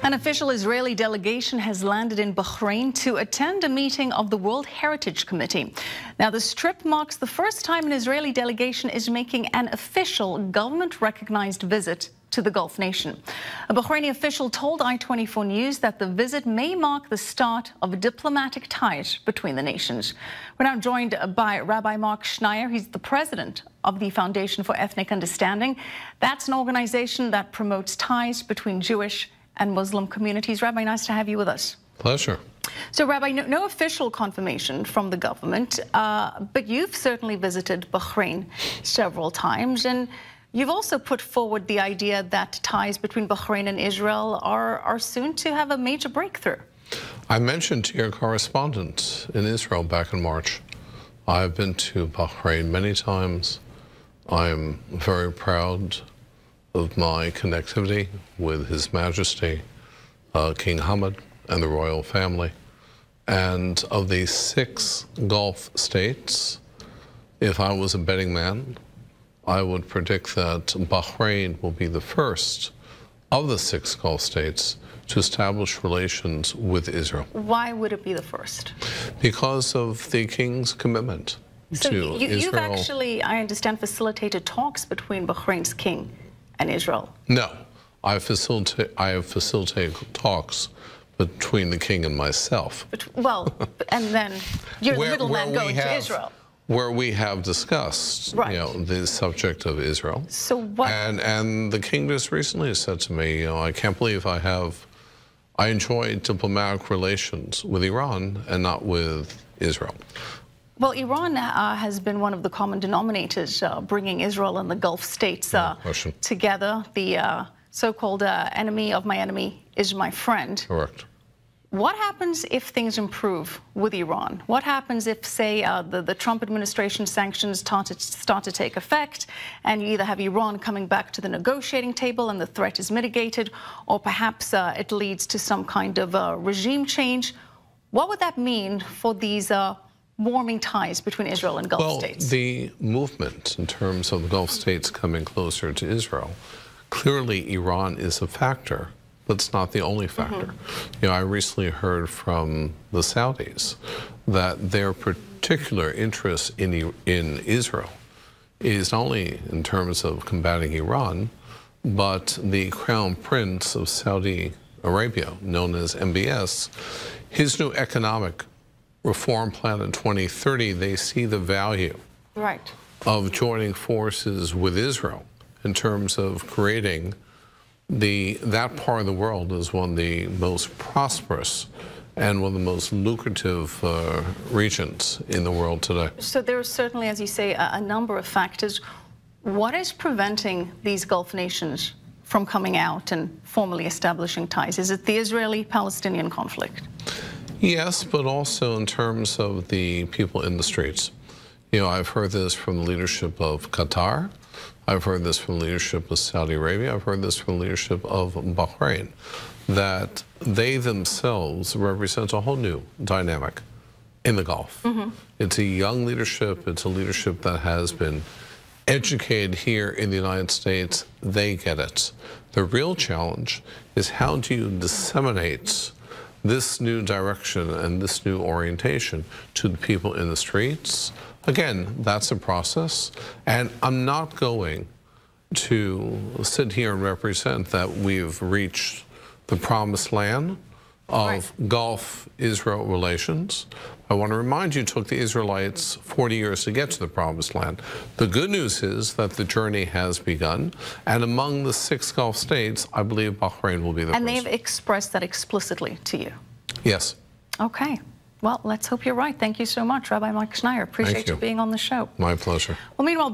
An official Israeli delegation has landed in Bahrain to attend a meeting of the World Heritage Committee. Now, this trip marks the first time an Israeli delegation is making an official government-recognized visit to the Gulf nation. A Bahraini official told I-24 News that the visit may mark the start of diplomatic ties between the nations. We're now joined by Rabbi Marc Schneier. He's the president of the Foundation for Ethnic Understanding. That's an organization that promotes ties between Jewish and Muslim communities. Rabbi, nice to have you with us. Pleasure. So, Rabbi, no official confirmation from the government, but you've certainly visited Bahrain several times, and you've also put forward the idea that ties between Bahrain and Israel are soon to have a major breakthrough. I mentioned to your correspondent in Israel back in March, I've been to Bahrain many times. I'm very proud of my connectivity with His Majesty, King Hamad, and the royal family. And of the 6 Gulf states, if I was a betting man, I would predict that Bahrain will be the first of the 6 Gulf states to establish relations with Israel. Why would it be the first? Because of the king's commitment to Israel. You've actually, I understand, facilitated talks between Bahrain's king and Israel. No, I have facilitated talks between the king and myself. And then you're the middleman going to Israel. Where we have discussed, the subject of Israel. So what? And the king just recently said to me, I can't believe I enjoy diplomatic relations with Iran and not with Israel. Well, Iran has been one of the common denominators bringing Israel and the Gulf states together. The so-called enemy of my enemy is my friend. Correct. What happens if things improve with Iran? What happens if, say, the Trump administration sanctions start to take effect, and you either have Iran coming back to the negotiating table and the threat is mitigated, or perhaps it leads to some kind of regime change? What would that mean for these warming ties between Israel and Gulf states? Well, the movement in terms of the Gulf states coming closer to Israel, clearly Iran is a factor. But it's not the only factor. I recently heard from the Saudis that their particular interest in Israel is not only in terms of combating Iran, but the Crown Prince of Saudi Arabia, known as MBS, his new economic reform plan in 2030, they see the value of joining forces with Israel in terms of creating that part of the world is one of the most prosperous and one of the most lucrative regions in the world today. So there are certainly, as you say, a number of factors. What is preventing these Gulf nations from coming out and formally establishing ties? Is it the Israeli-Palestinian conflict? Yes, but also in terms of the people in the streets. I've heard this from the leadership of Qatar. I've heard this from leadership of Saudi Arabia. I've heard this from leadership of Bahrain, that they themselves represent a whole new dynamic in the Gulf. It's a young leadership. It's a leadership that has been educated here in the United States. They get it. The real challenge is how do you disseminate this new direction and this new orientation to the people in the streets? Again, that's a process, and I'm not going to sit here and represent that we've reached the promised land of Gulf-Israel relations. I want to remind you, it took the Israelites 40 years to get to the promised land. The good news is that the journey has begun, and among the 6 Gulf states, I believe Bahrain will be the first. And they've expressed that explicitly to you? Yes. Okay. Well, let's hope you're right. Thank you so much, Rabbi Marc Schneier. Appreciate you being on the show. My pleasure. Well, meanwhile,